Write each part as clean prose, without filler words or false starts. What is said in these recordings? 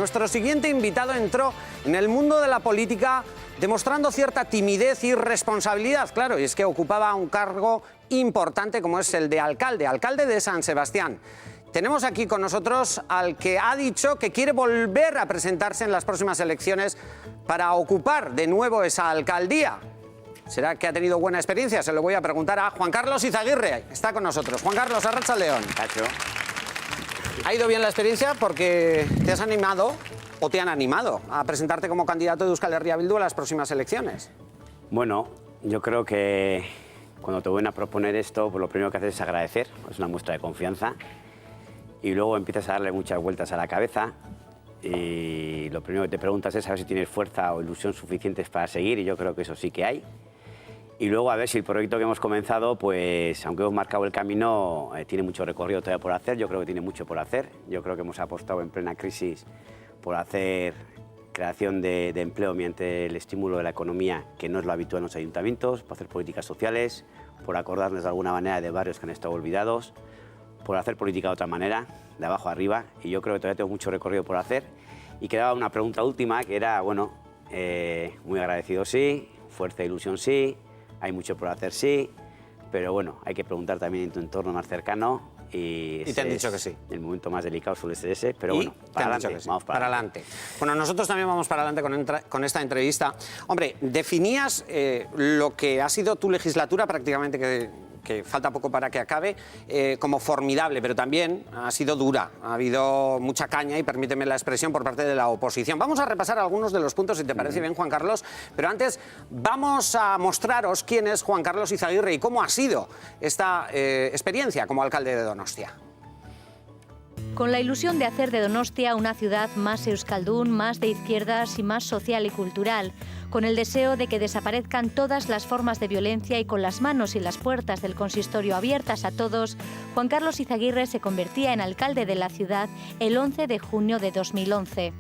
Nuestro siguiente invitado entró en el mundo de la política demostrando cierta timidez y responsabilidad, claro, y es que ocupaba un cargo importante como es el de alcalde de San Sebastián. Tenemos aquí con nosotros al que ha dicho que quiere volver a presentarse en las próximas elecciones para ocupar de nuevo esa alcaldía. ¿Será que ha tenido buena experiencia? Se lo voy a preguntar a Juan Carlos Izaguirre. Está con nosotros. Juan Carlos, arratsaldeon. Cacho. ¿Ha ido bien la experiencia porque te has animado o te han animado a presentarte como candidato de Euskal Herria Bildu a las próximas elecciones? Bueno, yo creo que cuando te vuelven a proponer esto, pues lo primero que haces es agradecer, es una muestra de confianza, y luego empiezas a darle muchas vueltas a la cabeza y lo primero que te preguntas es a ver si tienes fuerza o ilusión suficientes para seguir, y yo creo que eso sí que hay. Y luego a ver si el proyecto que hemos comenzado, pues aunque hemos marcado el camino, tiene mucho recorrido todavía por hacer. Yo creo que tiene mucho por hacer. Yo creo que hemos apostado en plena crisis por hacer creación de empleo mediante el estímulo de la economía, que no es lo habitual en los ayuntamientos, por hacer políticas sociales, por acordarnos de alguna manera de barrios que han estado olvidados, por hacer política de otra manera, de abajo a arriba. Y yo creo que todavía tengo mucho recorrido por hacer. Y quedaba una pregunta última, que era, bueno, muy agradecido sí, fuerza e ilusión sí, hay mucho por hacer, sí, pero bueno, hay que preguntar también en tu entorno más cercano. Y te han dicho que sí. El momento más delicado suele ser ese, pero bueno, para adelante, sí. vamos para adelante. Bueno, nosotros también vamos para adelante con esta entrevista. Hombre, definías lo que ha sido tu legislatura prácticamente, que falta poco para que acabe, como formidable, pero también ha sido dura. Ha habido mucha caña, y permíteme la expresión, por parte de la oposición. Vamos a repasar algunos de los puntos, si te parece bien, Juan Carlos, pero antes vamos a mostraros quién es Juan Carlos Izaguirre y cómo ha sido esta experiencia como alcalde de Donostia. Con la ilusión de hacer de Donostia una ciudad más euskaldun, más de izquierdas y más social y cultural, con el deseo de que desaparezcan todas las formas de violencia y con las manos y las puertas del consistorio abiertas a todos, Juan Carlos Izaguirre se convertía en alcalde de la ciudad el 11 de junio de 2011.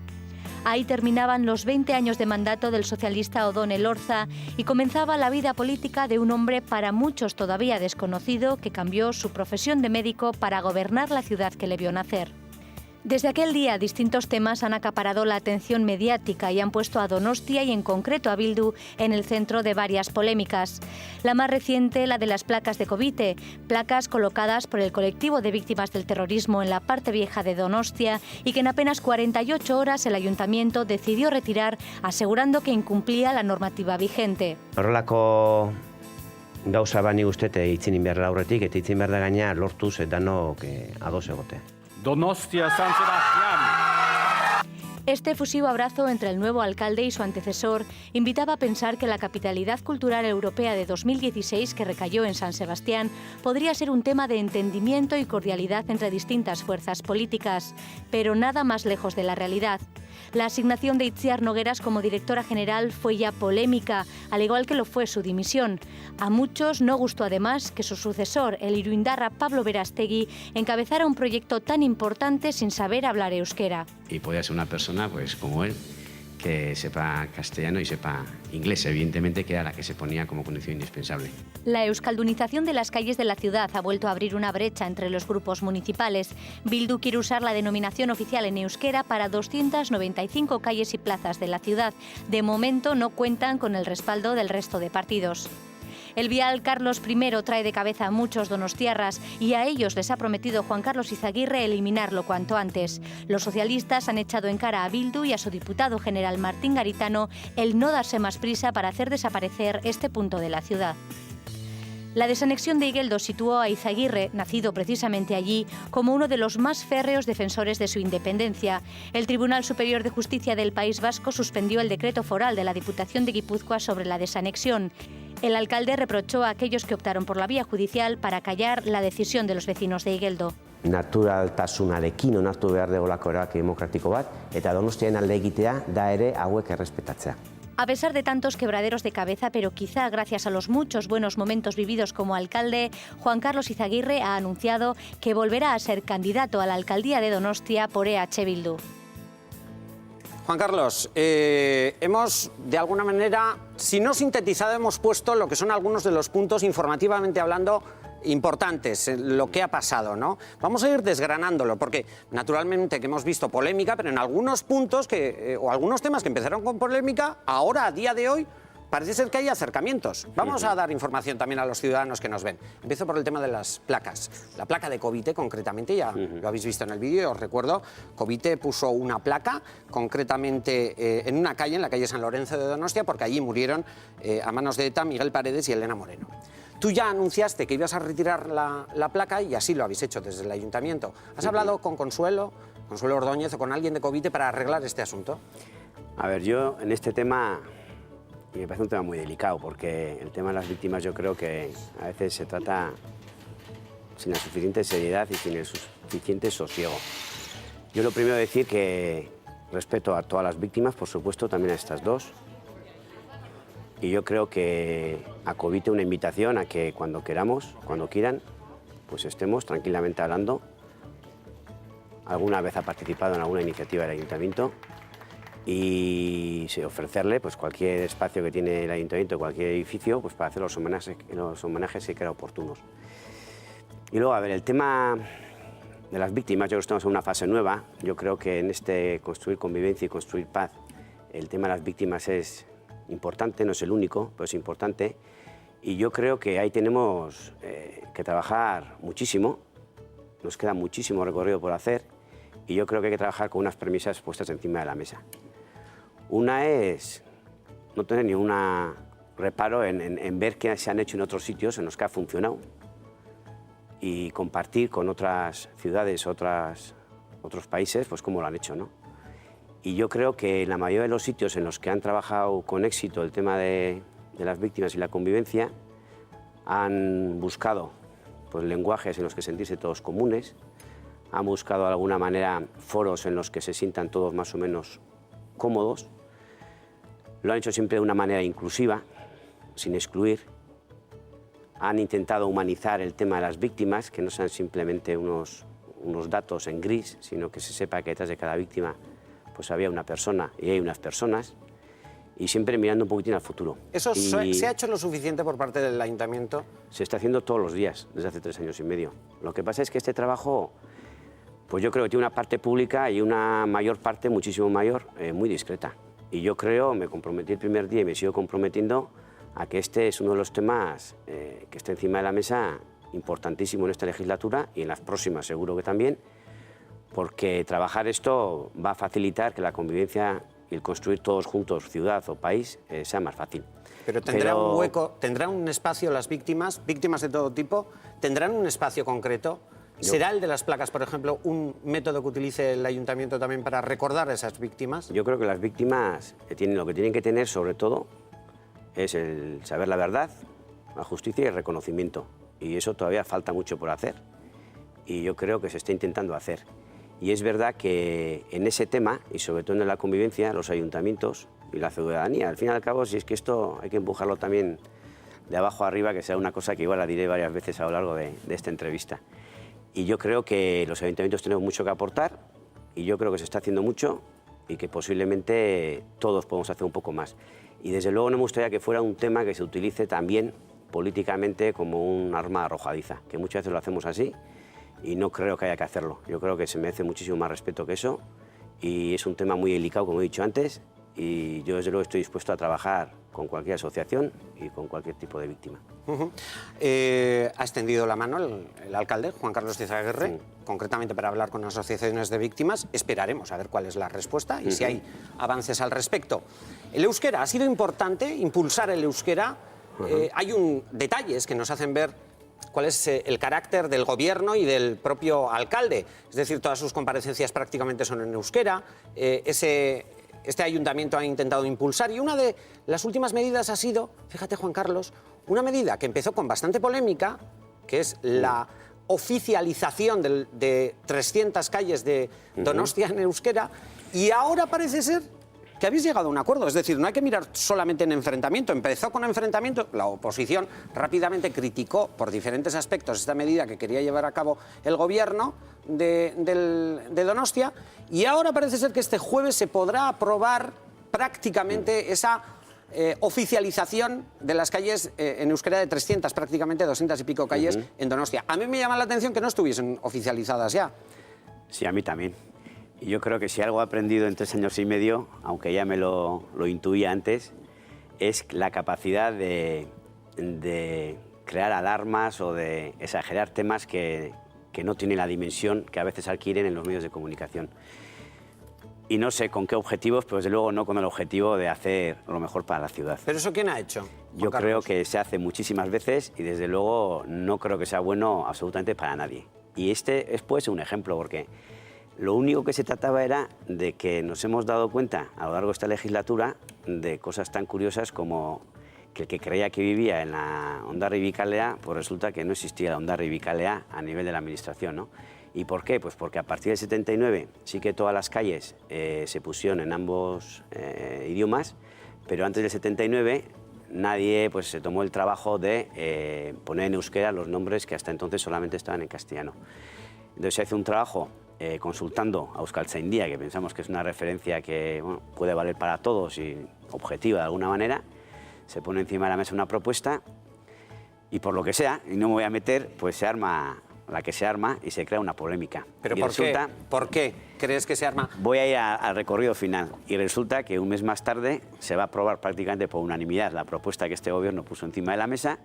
Ahí terminaban los 20 años de mandato del socialista Odón Elorza y comenzaba la vida política de un hombre para muchos todavía desconocido que cambió su profesión de médico para gobernar la ciudad que le vio nacer. Desde aquel día, distintos temas han acaparado la atención mediática y han puesto a Donostia y en concreto a Bildu en el centro de varias polémicas. La más reciente, la de las placas de Covite, placas colocadas por el colectivo de víctimas del terrorismo en la parte vieja de Donostia y que en apenas 48 horas el ayuntamiento decidió retirar, asegurando que incumplía la normativa vigente. Horrelako gauza bani ustete itzin behar da aurretik, eta itzin behar da gaina lortuz danok ados egotea. Donostia, San Sebastián. Este efusivo abrazo entre el nuevo alcalde y su antecesor invitaba a pensar que la capitalidad cultural europea de 2016, que recayó en San Sebastián, podría ser un tema de entendimiento y cordialidad entre distintas fuerzas políticas, pero nada más lejos de la realidad. La asignación de Itziar Nogueras como directora general fue ya polémica, al igual que lo fue su dimisión. A muchos no gustó además que su sucesor, el iruindarra Pablo Berastegui, encabezara un proyecto tan importante sin saber hablar euskera. Y podía ser una persona, pues como él, que sepa castellano y sepa inglés, evidentemente, que era la que se ponía como condición indispensable. La euskaldunización de las calles de la ciudad ha vuelto a abrir una brecha entre los grupos municipales. Bildu quiere usar la denominación oficial en euskera para 295 calles y plazas de la ciudad. De momento no cuentan con el respaldo del resto de partidos. El vial Carlos I trae de cabeza a muchos donostiarras y a ellos les ha prometido Juan Carlos Izaguirre eliminarlo cuanto antes. Los socialistas han echado en cara a Bildu y a su diputado general Martín Garitano el no darse más prisa para hacer desaparecer este punto de la ciudad. La desanexión de Igeldo situó a Izaguirre, nacido precisamente allí, como uno de los más férreos defensores de su independencia. El Tribunal Superior de Justicia del País Vasco suspendió el decreto foral de la Diputación de Guipúzcoa sobre la desanexión. El alcalde reprochó a aquellos que optaron por la vía judicial para callar la decisión de los vecinos de Igeldo. Naturaltasunarekin onartu behar degolako erabaki demokratiko bat, eta Donostiaren alde egitea da ere hauek errespetatzea. A pesar de tantos quebraderos de cabeza, pero quizá gracias a los muchos buenos momentos vividos como alcalde, Juan Carlos Izaguirre ha anunciado que volverá a ser candidato a la alcaldía de Donostia por EH Bildu. Juan Carlos, hemos, de alguna manera, si no sintetizado, hemos puesto lo que son algunos de los puntos, informativamente hablando, importantes, lo que ha pasado, ¿no? Vamos a ir desgranándolo, porque naturalmente que hemos visto polémica, pero en algunos puntos o algunos temas que empezaron con polémica, ahora, a día de hoy, parece ser que hay acercamientos. Vamos a dar información también a los ciudadanos que nos ven. Empiezo por el tema de las placas. La placa de Covite, concretamente, ya lo habéis visto en el vídeo, os recuerdo, Covite puso una placa, concretamente en una calle, en la calle San Lorenzo de Donostia, porque allí murieron a manos de ETA Miguel Paredes y Elena Moreno. Tú ya anunciaste que ibas a retirar la placa y así lo habéis hecho desde el ayuntamiento. ¿Has hablado con Consuelo Ordóñez o con alguien de Covite para arreglar este asunto? A ver, yo en este tema... Y me parece un tema muy delicado, porque el tema de las víctimas yo creo que a veces se trata sin la suficiente seriedad y sin el suficiente sosiego. Yo lo primero decir que respeto a todas las víctimas, por supuesto, también a estas dos. Y yo creo que a Covite una invitación a que cuando queramos, cuando quieran, pues estemos tranquilamente hablando. Alguna vez ha participado en alguna iniciativa del ayuntamiento. Y ofrecerle pues, cualquier espacio que tiene el ayuntamiento, cualquier edificio, pues, para hacer los homenajes que crean oportunos. Y luego, a ver, el tema de las víctimas, yo creo que estamos en una fase nueva. Yo creo que en este construir convivencia y construir paz, el tema de las víctimas es importante, no es el único, pero es importante. Y yo creo que ahí tenemos que trabajar muchísimo, nos queda muchísimo recorrido por hacer, y yo creo que hay que trabajar con unas premisas puestas encima de la mesa. Una es no tener ningún reparo en ver qué se han hecho en otros sitios en los que ha funcionado y compartir con otras ciudades, otros países, pues cómo lo han hecho, ¿no? Y yo creo que en la mayoría de los sitios en los que han trabajado con éxito el tema de las víctimas y la convivencia, han buscado pues, lenguajes en los que sentirse todos comunes, han buscado de alguna manera foros en los que se sientan todos más o menos cómodos. Lo han hecho siempre de una manera inclusiva, sin excluir. Han intentado humanizar el tema de las víctimas, que no sean simplemente unos datos en gris, sino que se sepa que detrás de cada víctima pues había una persona y hay unas personas, y siempre mirando un poquitín al futuro. ¿Eso se ha hecho lo suficiente por parte del ayuntamiento? Se está haciendo todos los días, desde hace 3 años y medio. Lo que pasa es que este trabajo, pues yo creo que tiene una parte pública y una mayor parte, muchísimo mayor, muy discreta. Y yo creo, me comprometí el primer día y me sigo comprometiendo a que este es uno de los temas que está encima de la mesa, importantísimo en esta legislatura y en las próximas seguro que también, porque trabajar esto va a facilitar que la convivencia y el construir todos juntos ciudad o país sea más fácil. Pero tendrá un hueco, tendrán un espacio las víctimas de todo tipo, tendrán un espacio concreto. ¿Será el de las placas, por ejemplo, un método que utilice el ayuntamiento también para recordar a esas víctimas? Yo creo que las víctimas lo que tienen que tener, sobre todo, es el saber la verdad, la justicia y el reconocimiento. Y eso todavía falta mucho por hacer. Y yo creo que se está intentando hacer. Y es verdad que en ese tema, y sobre todo en la convivencia, los ayuntamientos y la ciudadanía, al fin y al cabo, si es que esto hay que empujarlo también de abajo arriba, que sea una cosa que igual la diré varias veces a lo largo de esta entrevista. Y yo creo que los ayuntamientos tenemos mucho que aportar, y yo creo que se está haciendo mucho, y que posiblemente todos podemos hacer un poco más. Y desde luego no me gustaría que fuera un tema que se utilice también políticamente como un arma arrojadiza, que muchas veces lo hacemos así, y no creo que haya que hacerlo. Yo creo que se merece muchísimo más respeto que eso, y es un tema muy delicado, como he dicho antes, y yo desde luego estoy dispuesto a trabajar con cualquier asociación y con cualquier tipo de víctima. Ha extendido la mano el alcalde, Juan Carlos Díaz Aguirre, concretamente para hablar con asociaciones de víctimas. Esperaremos a ver cuál es la respuesta y si hay avances al respecto. El euskera, ha sido importante impulsar el euskera. Hay detalles que nos hacen ver cuál es el carácter del gobierno y del propio alcalde. Es decir, todas sus comparecencias prácticamente son en euskera. Este ayuntamiento ha intentado impulsar, y una de las últimas medidas ha sido, fíjate Juan Carlos, una medida que empezó con bastante polémica, que es la oficialización de 300 calles de Donostia en euskera, y ahora parece ser que habéis llegado a un acuerdo. Es decir, no hay que mirar solamente en enfrentamiento. Empezó con enfrentamiento, la oposición rápidamente criticó por diferentes aspectos esta medida que quería llevar a cabo el gobierno de Donostia, y ahora parece ser que este jueves se podrá aprobar prácticamente esa oficialización de las calles en euskera de 300, prácticamente 200 y pico calles en Donostia. A mí me llama la atención que no estuviesen oficializadas ya. Sí, a mí también. Y yo creo que si algo he aprendido en 3 años y medio, aunque ya me lo intuía antes, es la capacidad de crear alarmas o de exagerar temas que no tienen la dimensión que a veces adquieren en los medios de comunicación. Y no sé con qué objetivos, pero desde luego no con el objetivo de hacer lo mejor para la ciudad. ¿Pero eso quién ha hecho? Yo creo que se hace muchísimas veces y desde luego no creo que sea bueno absolutamente para nadie. Y este es pues un ejemplo, porque lo único que se trataba era de que nos hemos dado cuenta a lo largo de esta legislatura de cosas tan curiosas como que el que creía que vivía en la Hondarribia Kalea, pues resulta que no existía la Hondarribia Kalea a nivel de la administración, ¿no? ¿Y por qué? Pues porque a partir del 79 sí que todas las calles se pusieron en ambos idiomas, pero antes del 79 nadie pues, se tomó el trabajo de poner en euskera los nombres que hasta entonces solamente estaban en castellano. Entonces se hace un trabajo consultando a Euskaltzaindia, que pensamos que es una referencia que bueno, puede valer para todos y objetiva de alguna manera. Se pone encima de la mesa una propuesta y por lo que sea, y no me voy a meter, pues se arma la que se arma y se crea una polémica. ¿Pero y por qué crees que se arma? Voy a ir al recorrido final y resulta que un mes más tarde se va a aprobar prácticamente por unanimidad la propuesta que este gobierno puso encima de la mesa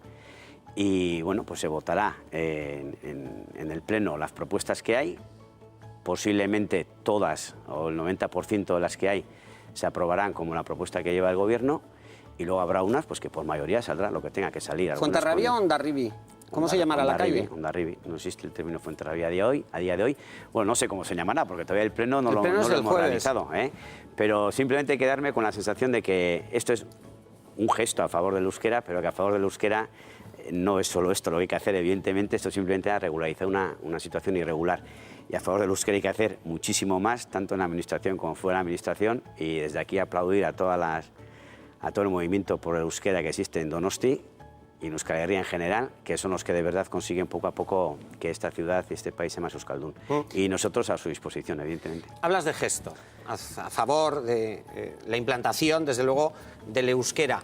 y bueno, pues se votará en el Pleno las propuestas que hay, posiblemente todas o el 90% de las que hay se aprobarán como la propuesta que lleva el gobierno y luego habrá unas pues que por mayoría saldrá lo que tenga que salir. ¿Fuenterrabía o Hondarribia? ¿Cómo se llamará la calle? Hondarribia. No existe el término Fuenterrabía a día de hoy. Bueno, no sé cómo se llamará, porque todavía el Pleno no lo hemos realizado. Pero simplemente quedarme con la sensación de que esto es un gesto a favor del euskera, pero que a favor del euskera no es solo esto lo que hay que hacer. Evidentemente, esto simplemente es regularizar una situación irregular. Y a favor del euskera hay que hacer muchísimo más, tanto en la administración como fuera de la administración. Y desde aquí aplaudir a todo el movimiento por el euskera que existe en Donosti y en Euskal Herria en general, que son los que de verdad consiguen poco a poco que esta ciudad y este país sea más euskaldun. Y nosotros a su disposición, evidentemente. Hablas de gesto, a favor de la implantación, desde luego, del euskera.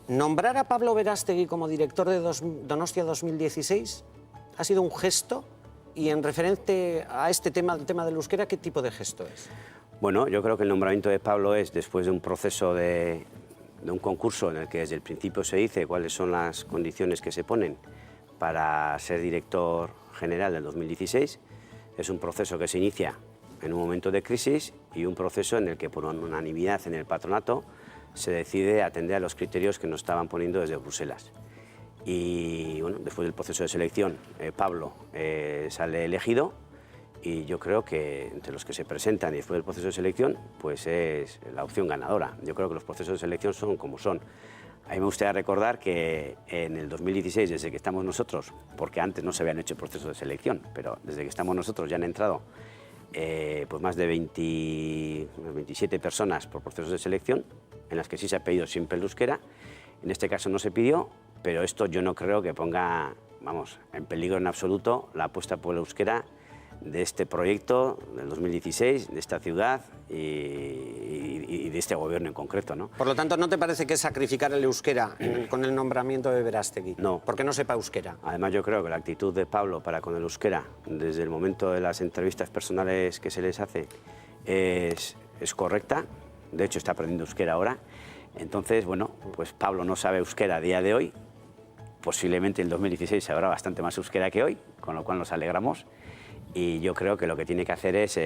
¿Nombrar a Pablo Berastegui como director de Donostia 2016 ha sido un gesto? Y en referente a este tema, el tema del euskera, ¿qué tipo de gesto es? Bueno, yo creo que el nombramiento de Pablo es después de un proceso de un concurso en el que desde el principio se dice cuáles son las condiciones que se ponen para ser director general del 2016. Es un proceso que se inicia en un momento de crisis y un proceso en el que por unanimidad en el patronato se decide atender a los criterios que nos estaban poniendo desde Bruselas. Y bueno, después del proceso de selección, Pablo sale elegido y yo creo que entre los que se presentan y después del proceso de selección, pues es la opción ganadora. Yo creo que los procesos de selección son como son. A mí me gustaría recordar que en el 2016, desde que estamos nosotros, porque antes no se habían hecho procesos de selección, pero desde que estamos nosotros ya han entrado pues más de 27 personas por procesos de selección, en las que sí se ha pedido siempre el euskera. En este caso no se pidió, pero esto yo no creo que ponga, vamos, en peligro en absoluto la apuesta por el euskera de este proyecto del 2016, de esta ciudad y de este gobierno en concreto, ¿no? Por lo tanto, ¿no te parece que es sacrificar el euskera con el nombramiento de Berastegui? No. Porque no sepa euskera. Además, yo creo que la actitud de Pablo para con el euskera, desde el momento de las entrevistas personales que se les hace, es correcta. De hecho, está aprendiendo euskera ahora. Entonces, bueno, pues Pablo no sabe euskera a día de hoy. Posiblemente en 2016 sabrá bastante más euskera que hoy, con lo cual nos alegramos. Y yo creo que lo que tiene que hacer es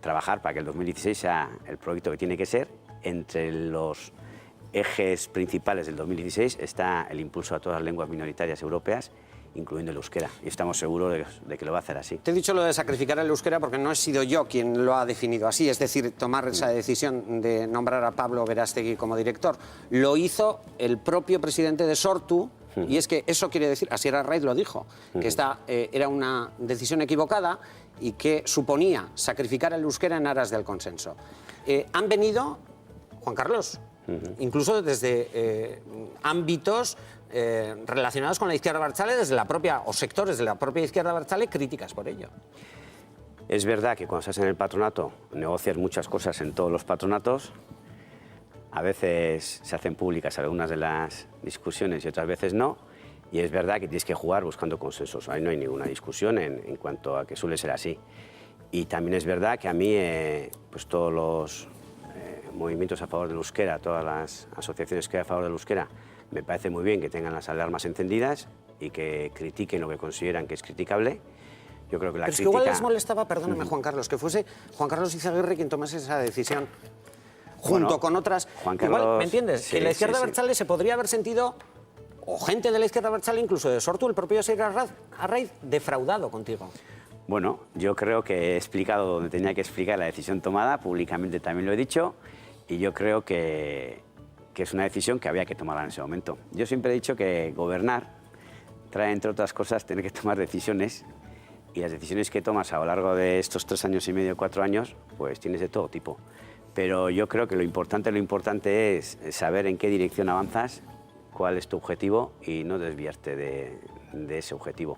trabajar para que el 2016 sea el proyecto que tiene que ser. Entre los ejes principales del 2016 está el impulso a todas las lenguas minoritarias europeas, incluyendo el euskera. Y estamos seguros de que lo va a hacer así. Te he dicho lo de sacrificar el euskera porque no he sido yo quien lo ha definido así, es decir, tomar esa decisión de nombrar a Pablo Berastegui como director. Lo hizo el propio presidente de Sortu. Y es que eso quiere decir, Asier Arraiz lo dijo, que esta era una decisión equivocada y que suponía sacrificar el euskera en aras del consenso. Han venido, Juan Carlos, incluso desde ámbitos relacionados con la izquierda abertzale, desde la propia, o sectores de la propia izquierda abertzale, críticas por ello. Es verdad que cuando estás en el patronato negocias muchas cosas en todos los patronatos. A veces se hacen públicas algunas de las discusiones y otras veces no. Y es verdad que tienes que jugar buscando consensos. Ahí no hay ninguna discusión en cuanto a que suele ser así. Y también es verdad que a mí, pues todos los movimientos a favor del euskera, todas las asociaciones que hay a favor del euskera, me parece muy bien que tengan las alarmas encendidas y que critiquen lo que consideran que es criticable. Yo creo que la Pero es que crítica... igual les molestaba, perdóname, Juan Carlos, que fuese Juan Carlos Izaguirre quien tomase esa decisión junto Bueno, con otras. Juan Carlos, igual, ¿me entiendes? sí, que la izquierda sí, sí. abertzale se podría haber sentido, o gente de la izquierda abertzale, incluso de Sortu, el propio Seir Arraiz, defraudado contigo. Bueno, yo creo que he explicado donde tenía que explicar la decisión tomada, públicamente también lo he dicho, y yo creo que es una decisión que había que tomarla en ese momento. Yo siempre he dicho que gobernar trae, entre otras cosas, tener que tomar decisiones, y las decisiones que tomas a lo largo de estos 3 años y medio, 4 años, pues tienes de todo tipo. Pero yo creo que lo importante es saber en qué dirección avanzas, cuál es tu objetivo y no desviarte de ese objetivo.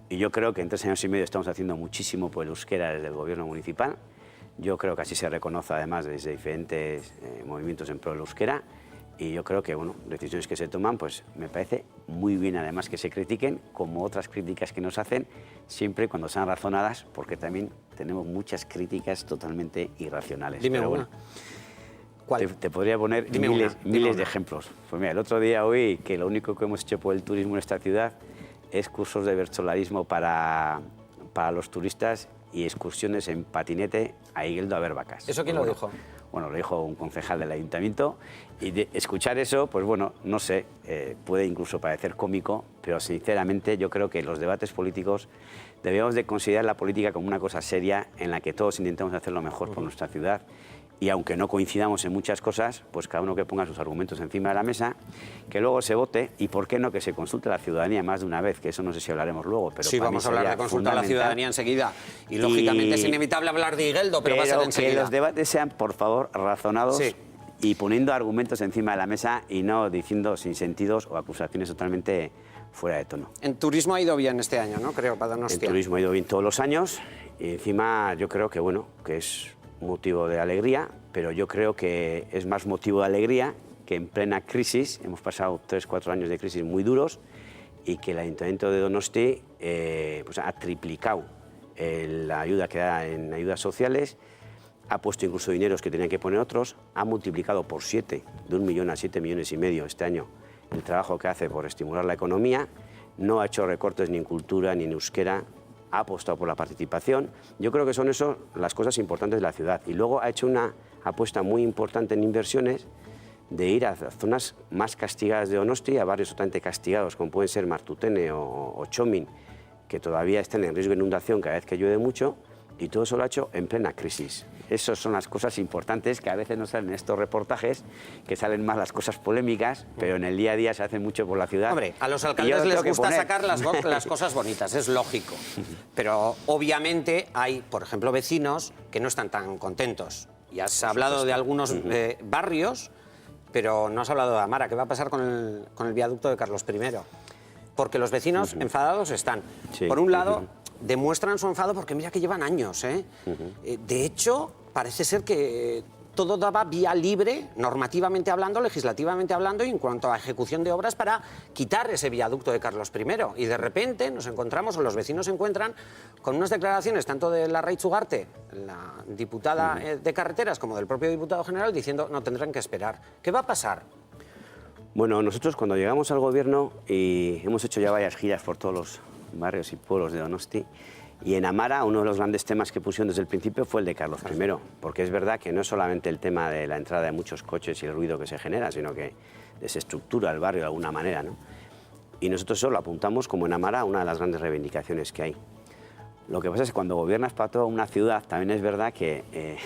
Y yo creo que en 3 años y medio estamos haciendo muchísimo por el euskera desde el gobierno municipal. Yo creo que así se reconoce además desde diferentes movimientos en pro del euskera. Y yo creo que, bueno, decisiones que se toman, pues me parece muy bien además que se critiquen, como otras críticas que nos hacen, siempre y cuando sean razonadas, porque también tenemos muchas críticas totalmente irracionales. Dime Pero una. bueno, ¿Cuál? te podría poner Dime miles una. de ejemplos. Pues mira, el otro día oí que lo único que hemos hecho por el turismo en esta ciudad es cursos de bertsolarismo para los turistas y excursiones en patinete a Igeldo a ver vacas. ¿Eso quién lo dijo? Bueno, lo dijo un concejal del ayuntamiento, y de escuchar eso, pues bueno, no sé, puede incluso parecer cómico, pero sinceramente yo creo que los debates políticos debemos de considerar la política como una cosa seria en la que todos intentamos hacer lo mejor por nuestra ciudad. Y aunque no coincidamos en muchas cosas, pues cada uno que ponga sus argumentos encima de la mesa, que luego se vote y, ¿por qué no?, que se consulte a la ciudadanía más de una vez, que eso no sé si hablaremos luego. Pero Sí, vamos a hablar de consulta a la ciudadanía enseguida. Y lógicamente es inevitable hablar de Igeldo, pero va a ser enseguida. Que los debates sean, por favor, razonados, Sí, y poniendo argumentos encima de la mesa y no diciendo sinsentidos o acusaciones totalmente fuera de tono. En turismo ha ido bien este año, ¿no? Creo, para Donostia. El turismo ha ido bien todos los años y encima yo creo que, bueno, que es motivo de alegría, pero yo creo que es más motivo de alegría que en plena crisis, hemos pasado 3-4 años de crisis muy duros, y que el Ayuntamiento de Donosti pues ha triplicado la ayuda que da en ayudas sociales, ha puesto incluso dineros que tenían que poner otros, ha multiplicado por 7, de 1 millón a 7,5 millones este año, el trabajo que hace por estimular la economía, no ha hecho recortes ni en cultura ni en euskera, ha apostado por la participación. Yo creo que son eso las cosas importantes de la ciudad. Y luego ha hecho una apuesta muy importante en inversiones, de ir a zonas más castigadas de Donosti, a barrios totalmente castigados, como pueden ser Martutene o Txomin, que todavía están en riesgo de inundación cada vez que llueve mucho, y todo eso lo ha hecho en plena crisis. Esas son las cosas importantes que a veces no salen en estos reportajes, que salen más las cosas polémicas, pero en el día a día se hace mucho por la ciudad. Hombre, a los alcaldes les gusta sacar las cosas bonitas, es lógico. Pero obviamente hay, por ejemplo, vecinos que no están tan contentos. Y has hablado de algunos barrios, pero no has hablado de Amara. ¿Qué va a pasar con el viaducto de Carlos I? Porque los vecinos enfadados están. Sí. Por un lado, demuestran su enfado porque mira que llevan años. De hecho, parece ser que todo daba vía libre, normativamente hablando, legislativamente hablando, y en cuanto a ejecución de obras para quitar ese viaducto de Carlos I. Y de repente nos encontramos, o los vecinos se encuentran, con unas declaraciones tanto de Larraitz Ugarte, la diputada de carreteras, como del propio diputado general, diciendo no tendrán que esperar. ¿Qué va a pasar? Bueno, nosotros cuando llegamos al gobierno, y hemos hecho ya varias giras por todos los barrios y pueblos de Donosti, y en Amara uno de los grandes temas que pusieron desde el principio fue el de Carlos I, porque es verdad que no es solamente el tema de la entrada de muchos coches y el ruido que se genera, sino que desestructura el barrio de alguna manera, ¿no? Y nosotros eso lo apuntamos como en Amara una de las grandes reivindicaciones que hay. Lo que pasa es que cuando gobiernas para toda una ciudad, también es verdad que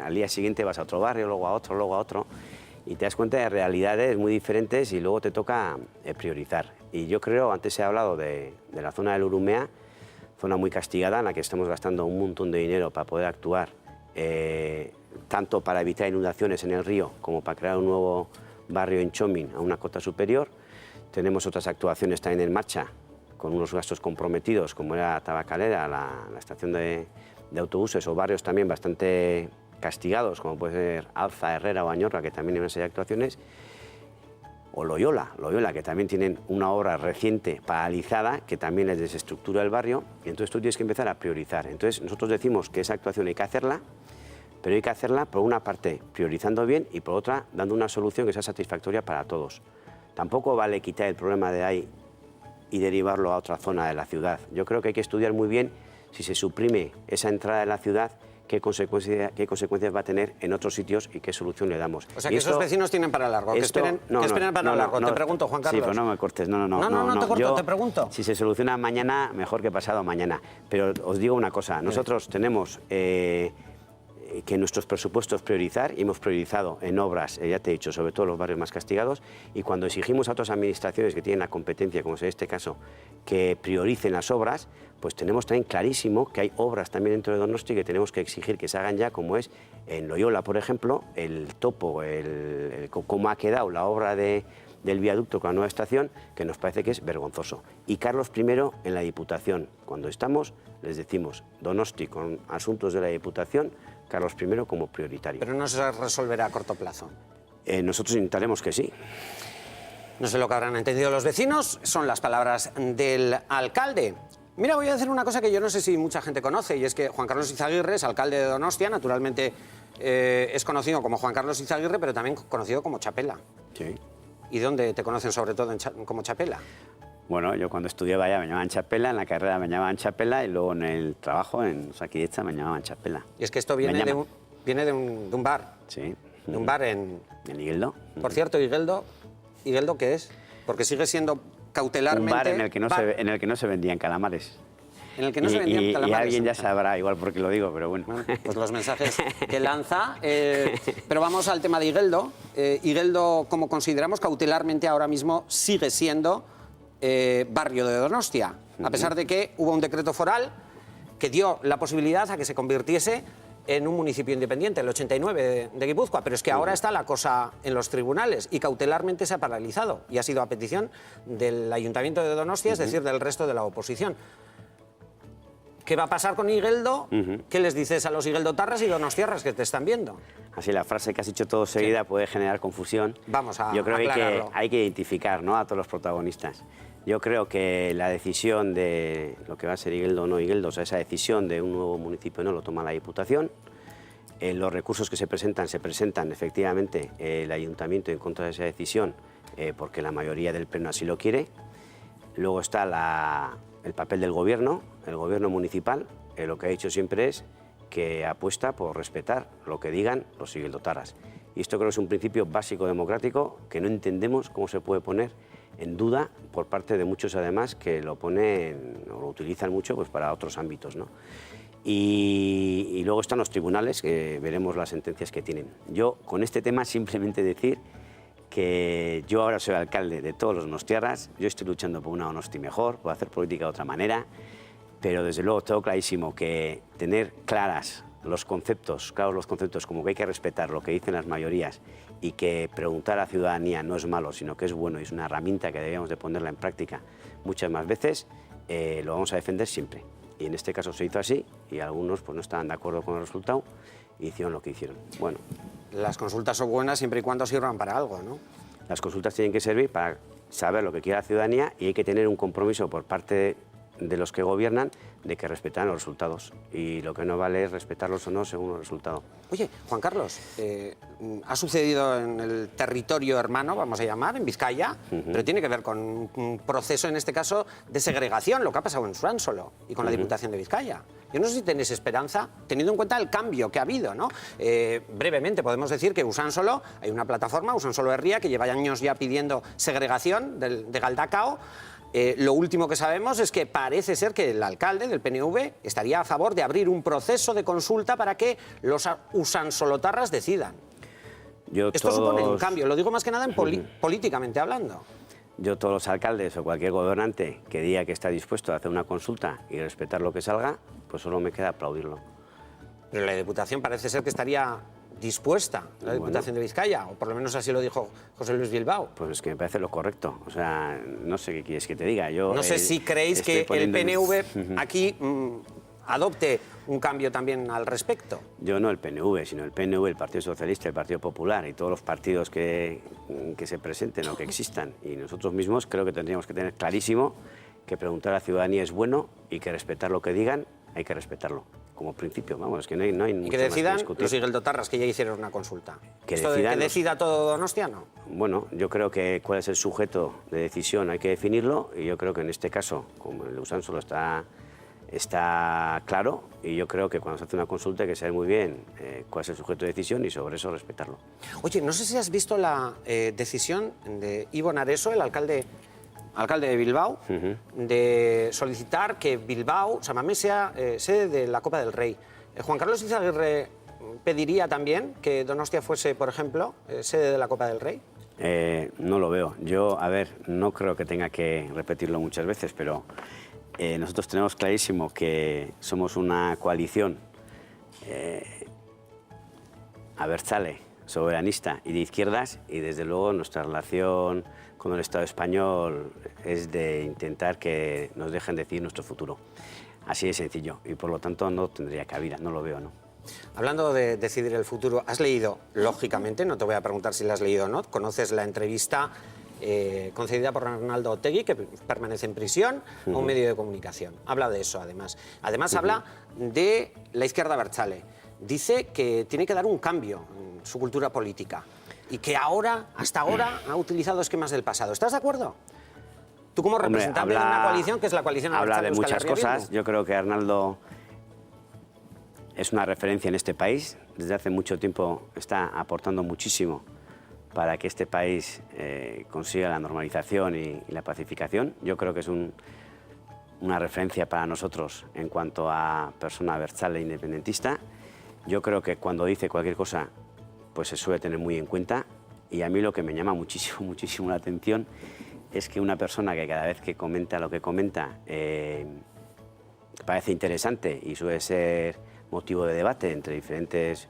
al día siguiente vas a otro barrio, luego a otro, y te das cuenta de realidades muy diferentes y luego te toca priorizar. Y yo creo, antes se ha hablado de la zona del Urumea, zona muy castigada en la que estamos gastando un montón de dinero para poder actuar, tanto para evitar inundaciones en el río como para crear un nuevo barrio en Txomin a una cota superior. Tenemos otras actuaciones también en marcha, con unos gastos comprometidos, como era Tabacalera, la estación de autobuses, o barrios también bastante castigados, como puede ser Alza, Herrera o Añorga, que también hay una serie de actuaciones, o Loyola, que también tienen una obra reciente paralizada que también les desestructura el barrio, y entonces tú tienes que empezar a priorizar. Entonces nosotros decimos que esa actuación hay que hacerla, pero hay que hacerla por una parte priorizando bien y por otra dando una solución que sea satisfactoria para todos. Tampoco vale quitar el problema de ahí y derivarlo a otra zona de la ciudad. Yo creo que hay que estudiar muy bien si se suprime esa entrada de la ciudad, qué consecuencias va a tener en otros sitios y qué solución le damos. O sea, que esos vecinos tienen para largo, que esperen para largo. Te pregunto, Juan Carlos. Sí, pero no me cortes, no te corto, te pregunto. Si se soluciona mañana, mejor que pasado mañana. Pero os digo una cosa, nosotros tenemos que en nuestros presupuestos priorizar, y hemos priorizado en obras, ya te he dicho, sobre todo los barrios más castigados, y cuando exigimos a otras administraciones que tienen la competencia, como es en este caso, que prioricen las obras, pues tenemos también clarísimo que hay obras también dentro de Donosti que tenemos que exigir que se hagan ya, como es en Loyola, por ejemplo, el topo, cómo ha quedado la obra del viaducto con la nueva estación, que nos parece que es vergonzoso. Y Carlos I en la Diputación, cuando estamos, les decimos Donosti con asuntos de la Diputación, Carlos I como prioritario. Pero no se resolverá a corto plazo. Nosotros intentaremos que sí. No sé lo que habrán entendido los vecinos, son las palabras del alcalde. Mira, voy a decir una cosa que yo no sé si mucha gente conoce, y es que Juan Carlos Izaguirre es alcalde de Donostia, naturalmente es conocido como Juan Carlos Izaguirre, pero también conocido como Chapela. Sí. ¿Y dónde te conocen sobre todo como Chapela? Bueno, yo cuando estudiaba allá me llamaban Chapela, en la carrera me llamaban Chapela y luego en el trabajo, en Osakidetza, me llamaban Chapela. Y es que esto viene de un bar. Sí. De un bar en Igeldo. Por cierto, ¿Igeldo qué es? Porque sigue siendo cautelarmente... Un bar en el que no se vendían calamares. En el que no se vendían calamares. Y alguien ya sabrá, igual porque lo digo, pero bueno. Pues los mensajes que lanza. Pero vamos al tema de Igeldo. Igeldo, como consideramos cautelarmente ahora mismo, sigue siendo barrio de Donostia, a pesar de que hubo un decreto foral que dio la posibilidad a que se convirtiese en un municipio independiente, el 89 de Guipúzcoa, pero es que ahora está la cosa en los tribunales y cautelarmente se ha paralizado y ha sido a petición del Ayuntamiento de Donostia, es decir, del resto de la oposición. ¿Qué va a pasar con Igeldo? ¿Qué les dices a los igeldotarras y donostiarras que te están viendo? Así la frase que has dicho todo seguida puede generar confusión. Vamos a Yo creo aclararlo. que hay que identificar, ¿no?, a todos los protagonistas. Yo creo que la decisión de lo que va a ser Igeldo o no Igeldo, o sea, esa decisión de un nuevo municipio no lo toma la Diputación. Los recursos que se presentan efectivamente el Ayuntamiento en contra de esa decisión porque la mayoría del Pleno así lo quiere. Luego está el papel del Gobierno, el Gobierno municipal, lo que ha dicho siempre es que apuesta por respetar lo que digan los igeldotarras. Y esto creo que es un principio básico democrático que no entendemos cómo se puede poner en duda por parte de muchos, además, que lo ponen o lo utilizan mucho pues, para otros ámbitos, ¿no? Y luego están los tribunales, que veremos las sentencias que tienen. Yo, con este tema, simplemente decir que yo ahora soy alcalde de todos los donostiarras, yo estoy luchando por una Donosti mejor, por hacer política de otra manera, pero desde luego tengo clarísimo que tener claros los conceptos como que hay que respetar lo que dicen las mayorías y que preguntar a la ciudadanía no es malo, sino que es bueno y es una herramienta que debíamos de ponerla en práctica muchas más veces, lo vamos a defender siempre. Y en este caso se hizo así y algunos pues, no estaban de acuerdo con el resultado y hicieron lo que hicieron. Bueno. Las consultas son buenas siempre y cuando sirvan para algo, ¿no? Las consultas tienen que servir para saber lo que quiere la ciudadanía y hay que tener un compromiso por parte de los que gobiernan de que respetan los resultados. Y lo que no vale es respetarlos o no según el resultado. Oye, Juan Carlos, ha sucedido en el territorio hermano, vamos a llamar, en Vizcaya, pero tiene que ver con un proceso, en este caso, de segregación, lo que ha pasado en Usánsolo y con la Diputación de Vizcaya. Yo no sé si tenéis esperanza, teniendo en cuenta el cambio que ha habido, ¿no? Brevemente, podemos decir que Usánsolo, hay una plataforma, Usánsolo Herria, que lleva años ya pidiendo segregación de Galdakao. Lo último que sabemos es que parece ser que el alcalde del PNV estaría a favor de abrir un proceso de consulta para que los usansolotarras decidan. Esto supone un cambio, lo digo más que nada en políticamente hablando. Yo, todos los alcaldes o cualquier gobernante que diga que está dispuesto a hacer una consulta y respetar lo que salga, pues solo me queda aplaudirlo. Pero la Diputación parece ser que estaría dispuesta, la Diputación de Vizcaya, o por lo menos así lo dijo José Luis Bilbao. Pues es que me parece lo correcto. O sea, no sé qué quieres que te diga. Yo no sé si creéis que el PNV aquí adopte un cambio también al respecto. Yo no el PNV, sino el PNV, el Partido Socialista, el Partido Popular y todos los partidos que se presenten o que existan. Y nosotros mismos creo que tendríamos que tener clarísimo que preguntar a la ciudadanía es bueno y que respetar lo que digan, hay que respetarlo. Como principio, vamos, es que no hay Y mucho que más decidan discutir. los higueldotarras, que ya hicieron una consulta. Que ¿Esto de decidan que los- decida todo Donostia, no? Bueno, yo creo que cuál es el sujeto de decisión hay que definirlo y yo creo que en este caso, como el de Usánsolo está claro, y yo creo que cuando se hace una consulta hay que saber muy bien cuál es el sujeto de decisión y sobre eso respetarlo. Oye, no sé si has visto la decisión de Ivo Nareso, el alcalde de Bilbao, de solicitar que Bilbao, San Mamés, sea sede de la Copa del Rey. Juan Carlos Izaguirre pediría también que Donostia fuese, por ejemplo, sede de la Copa del Rey. No lo veo. Yo, a ver, no creo que tenga que repetirlo muchas veces, pero nosotros tenemos clarísimo que somos una coalición abertzale, soberanista y de izquierdas, y desde luego nuestra relación con el Estado español es de intentar que nos dejen decidir nuestro futuro. Así de sencillo, y por lo tanto no tendría cabida, no lo veo, ¿no? Hablando de decidir el futuro, has leído, lógicamente, no te voy a preguntar si la has leído o no, conoces la entrevista concedida por Arnaldo Otegi, que permanece en prisión, a un medio de comunicación. Habla de eso, además. Además, habla de la izquierda abertzale. Dice que tiene que dar un cambio en su cultura política y que hasta ahora, ha utilizado esquemas del pasado. ¿Estás de acuerdo? Tú como representante de una coalición, que es la coalición habla abertzale de Euskal muchas Herria cosas. Bildu. Yo creo que Arnaldo es una referencia en este país. Desde hace mucho tiempo está aportando muchísimo para que este país consiga la normalización y la pacificación. Yo creo que es una referencia para nosotros en cuanto a persona abertzale independentista. Yo creo que cuando dice cualquier cosa, pues se suele tener muy en cuenta. Y a mí lo que me llama muchísimo, muchísimo la atención es que una persona que cada vez que comenta lo que comenta parece interesante y suele ser motivo de debate entre diferentes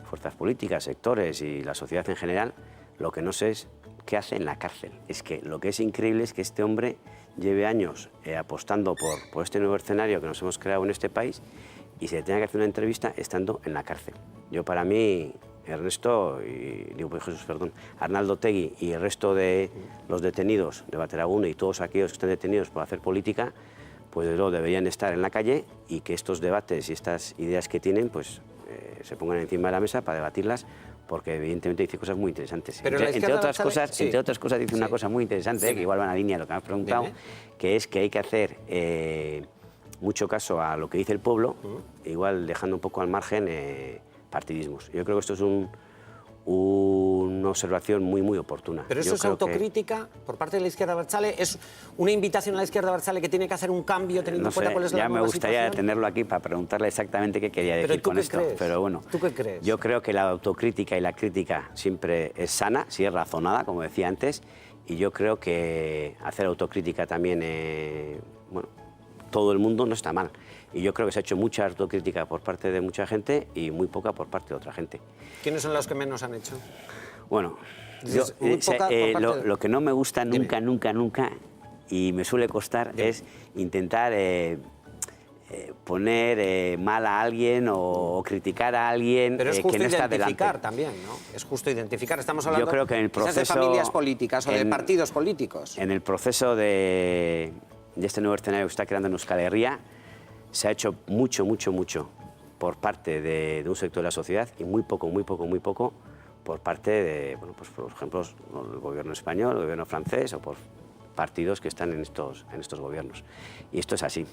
fuerzas políticas, sectores y la sociedad en general, lo que no sé es qué hace en la cárcel. Es que lo que es increíble es que este hombre lleve años apostando por este nuevo escenario que nos hemos creado en este país y se le tenga que hacer una entrevista estando en la cárcel. Yo, para mí, Arnaldo Otegi y el resto de los detenidos de Bateragune y todos aquellos que están detenidos por hacer política, pues luego deberían estar en la calle y que estos debates y estas ideas que tienen, pues se pongan encima de la mesa para debatirlas, porque evidentemente dice cosas muy interesantes. Pero entre otras cosas, sí. entre otras cosas dice una cosa muy interesante, que igual va en la línea de lo que me has preguntado, que es que hay que hacer mucho caso a lo que dice el pueblo, igual dejando un poco al margen partidismos. Yo creo que esto es una observación muy, muy oportuna. Pero eso Yo es creo autocrítica por parte de la izquierda abertzale. ¿Es una invitación a la izquierda abertzale que tiene que hacer un cambio teniendo no en cuenta sé, cuál es la ya me nueva gustaría situación? tenerlo aquí para preguntarle exactamente qué quería decir ¿tú con qué esto. crees? Pero bueno, ¿Tú qué crees? Yo creo que la autocrítica y la crítica siempre es sana, si es razonada, como decía antes, y yo creo que hacer autocrítica también, bueno, todo el mundo no está mal. Y yo creo que se ha hecho mucha autocrítica por parte de mucha gente y muy poca por parte de otra gente. ¿Quiénes son los que menos han hecho? Bueno, Dices, muy poca por parte de- lo que no me gusta Dime. nunca, y me suele costar, es intentar poner mal a alguien o criticar a alguien Pero es que justo no está delante. identificar también, ¿no? Es justo identificar. Estamos hablando Yo creo que en el quizás proceso, de familias políticas o de en- partidos políticos. En el proceso de este nuevo escenario que está creando en Euskal Herria, se ha hecho mucho por parte de un sector de la sociedad y muy poco por parte de, bueno, pues por ejemplo, el gobierno español, el gobierno francés o por partidos que están en estos gobiernos. Y esto es así.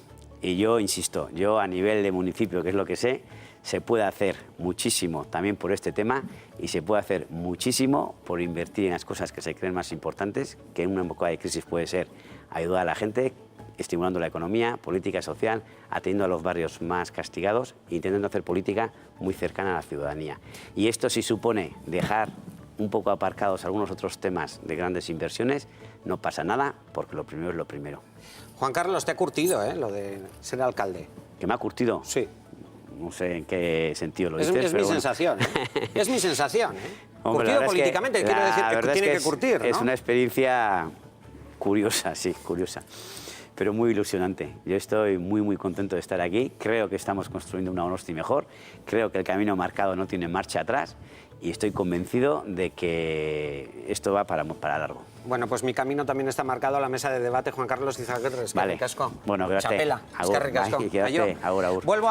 Y yo insisto, yo a nivel de municipio, que es lo que sé, se puede hacer muchísimo también por este tema y se puede hacer muchísimo por invertir en las cosas que se creen más importantes, que en una época de crisis puede ser ayudar a la gente, estimulando la economía, política social, atendiendo a los barrios más castigados e intentando hacer política muy cercana a la ciudadanía. Y esto sí supone dejar un poco aparcados algunos otros temas de grandes inversiones, no pasa nada, porque lo primero es lo primero. Juan Carlos, te ha curtido, lo de ser alcalde. ¿Que me ha curtido? Sí. No sé en qué sentido lo Es dices, mi pero bueno. sensación, Es mi sensación, Hombre, la Curtido verdad es que políticamente, quiero decir la que verdad tiene es que es- curtir, ¿no? Es una experiencia curiosa, sí, curiosa. pero muy ilusionante. Yo estoy muy, muy contento de estar aquí. Creo que estamos construyendo una Donosti mejor. Creo que el camino marcado no tiene marcha atrás y estoy convencido de que esto va para largo. Bueno, pues mi camino también está marcado a la mesa de debate, Juan Carlos Izaguirre. Vale. Bueno, gracias. Chapela. Agur. Eskerrik asko. Bai, quédate. Aio. Agur, agur. Vuelvo